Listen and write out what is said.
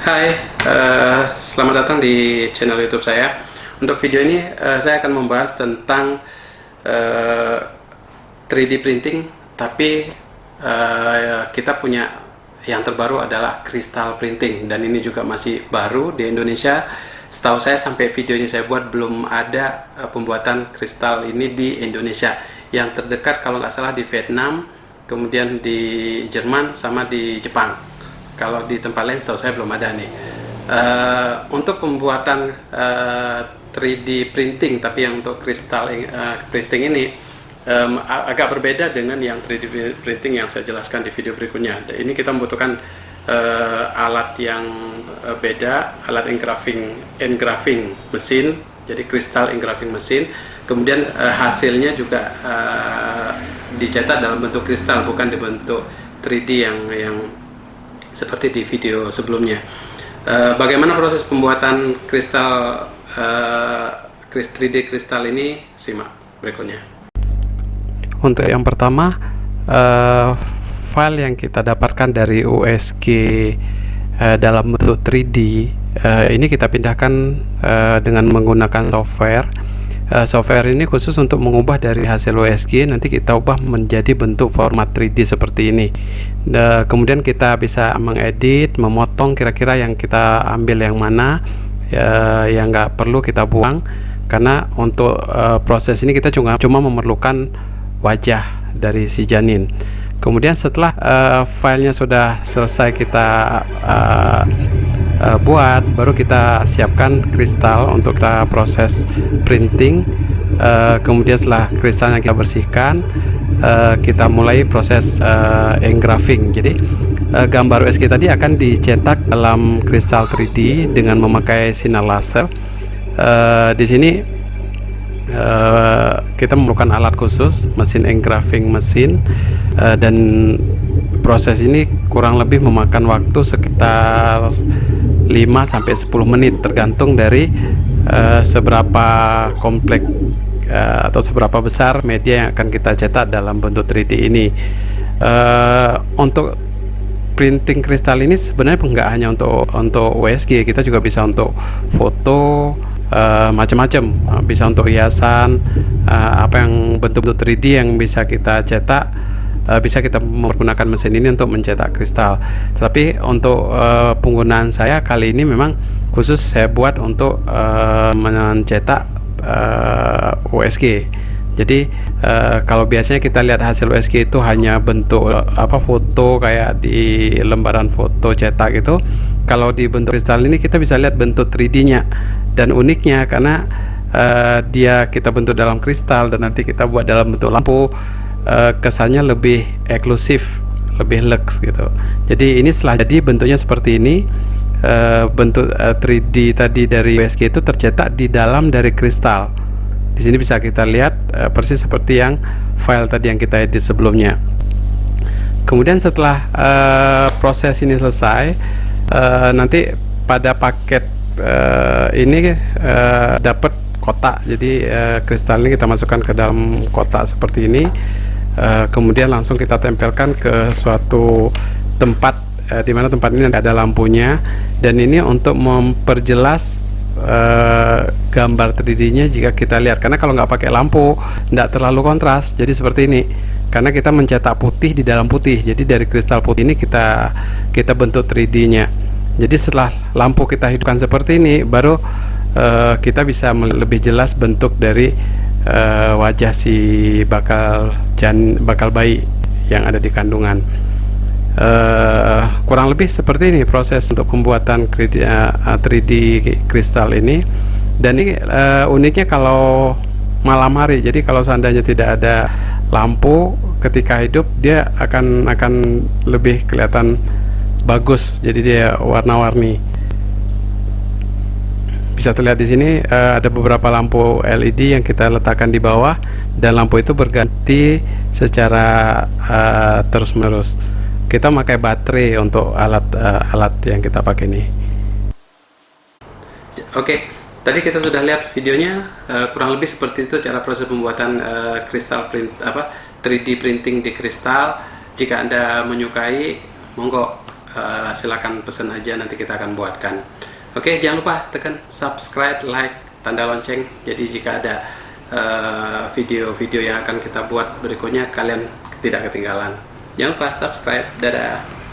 Hai, selamat datang di channel YouTube saya. Untuk video ini saya akan membahas tentang 3D printing, tapi kita punya yang terbaru adalah crystal printing, dan ini juga masih baru di Indonesia. Setahu saya sampai video ini saya buat belum ada pembuatan kristal ini di Indonesia. Yang terdekat kalau nggak salah di Vietnam, kemudian di Jerman, sama di Jepang. Kalau di tempat lain setahu saya belum ada nih. Untuk pembuatan 3D printing, tapi yang untuk kristal printing ini agak berbeda dengan yang 3D printing yang saya jelaskan di video berikutnya. Ini kita membutuhkan alat yang beda, alat engraving mesin, jadi kristal engraving mesin. Kemudian hasilnya juga dicetak dalam bentuk kristal, bukan di bentuk 3D yang seperti di video sebelumnya. Bagaimana proses pembuatan kristal 3D kristal ini? Simak berikutnya. Untuk yang pertama, file yang kita dapatkan dari USG dalam bentuk 3D ini kita pindahkan dengan menggunakan software. Software ini khusus untuk mengubah dari hasil USG, nanti kita ubah menjadi bentuk format 3D seperti ini. Kemudian kita bisa mengedit, memotong kira-kira yang kita ambil yang mana, yang nggak perlu kita buang, karena untuk proses ini kita cuma memerlukan wajah dari si janin. Kemudian setelah filenya sudah selesai kita buat, baru kita siapkan kristal untuk kita proses printing. Kemudian setelah kristalnya kita bersihkan, kita mulai proses engraving. Jadi gambar USG tadi akan dicetak dalam kristal 3D dengan memakai sinar laser. Di sini kita memerlukan alat khusus, mesin engraving mesin, dan proses ini kurang lebih memakan waktu sekitar 5-10 menit, tergantung dari seberapa kompleks atau seberapa besar media yang akan kita cetak dalam bentuk 3D ini. Untuk printing kristal ini sebenarnya nggak hanya untuk USG, kita juga bisa untuk foto, macam-macam, bisa untuk hiasan, apa yang bentuk-bentuk 3D yang bisa kita cetak. Bisa kita menggunakan mesin ini untuk mencetak kristal. Tapi untuk penggunaan saya kali ini memang khusus saya buat untuk mencetak USG. Jadi kalau biasanya kita lihat hasil USG itu hanya bentuk foto kayak di lembaran foto cetak gitu. Kalau di bentuk kristal ini kita bisa lihat bentuk 3D-nya, dan uniknya karena dia kita bentuk dalam kristal dan nanti kita buat dalam bentuk lampu, kesannya lebih eksklusif, lebih lux gitu. Jadi ini setelah jadi bentuknya seperti ini, bentuk 3D tadi dari USG itu tercetak di dalam dari kristal. Di sini bisa kita lihat persis seperti yang file tadi yang kita edit sebelumnya. Kemudian setelah proses ini selesai, nanti pada paket ini dapat kotak. Jadi kristal ini kita masukkan ke dalam kotak seperti ini. Kemudian langsung kita tempelkan ke suatu tempat, di mana tempat ini ada lampunya, dan ini untuk memperjelas gambar 3D-nya jika kita lihat, karena kalau nggak pakai lampu nggak terlalu kontras. Jadi seperti ini, karena kita mencetak putih di dalam putih, jadi dari kristal putih ini kita bentuk 3D-nya. Jadi setelah lampu kita hidupkan seperti ini, baru kita bisa lebih jelas bentuk dari wajah si bakal bayi yang ada di kandungan. Kurang lebih seperti ini proses untuk pembuatan 3D kristal ini. Dan ini uniknya kalau malam hari. Jadi kalau seandainya tidak ada lampu ketika hidup, dia akan lebih kelihatan bagus. Jadi dia warna-warni. Bisa terlihat di sini ada beberapa lampu LED yang kita letakkan di bawah, dan lampu itu berganti secara terus-menerus. Kita pakai baterai untuk alat yang kita pakai ini. Oke, tadi kita sudah lihat videonya, kurang lebih seperti itu cara proses pembuatan kristal 3D printing di kristal. Jika Anda menyukai, monggo silakan pesan aja, nanti kita akan buatkan. Oke, jangan lupa tekan subscribe, like, tanda lonceng, jadi jika ada video-video yang akan kita buat berikutnya kalian tidak ketinggalan. Jangan lupa subscribe. Dadah.